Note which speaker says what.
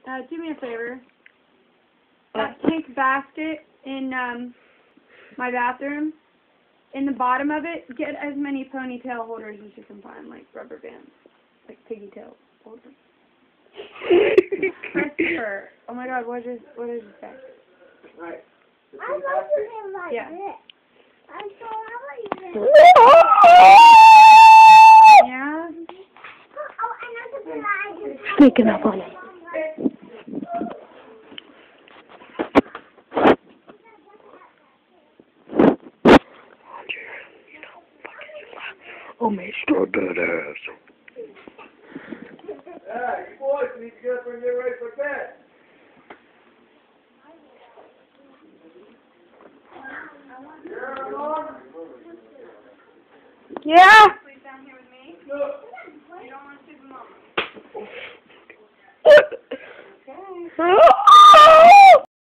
Speaker 1: Do me a favor. That pink basket in my bathroom, in the bottom of it, get as many ponytail holders as you can find, like rubber bands, like piggy tail holders. Christopher, oh my God, what did it say?
Speaker 2: Right.
Speaker 3: I love you like
Speaker 1: Yeah.
Speaker 3: this. I'm so happy.
Speaker 1: Yeah?
Speaker 3: Oh, another flag.
Speaker 4: Sneaking up on him. Oh, Mr. Deadass.
Speaker 2: Yeah, you boys need to get up and get ready for bed. You're alone?
Speaker 1: Yeah?
Speaker 5: Sleep down here with me?
Speaker 2: No.
Speaker 5: You don't want to sleep with Mama?
Speaker 4: What?
Speaker 5: Okay.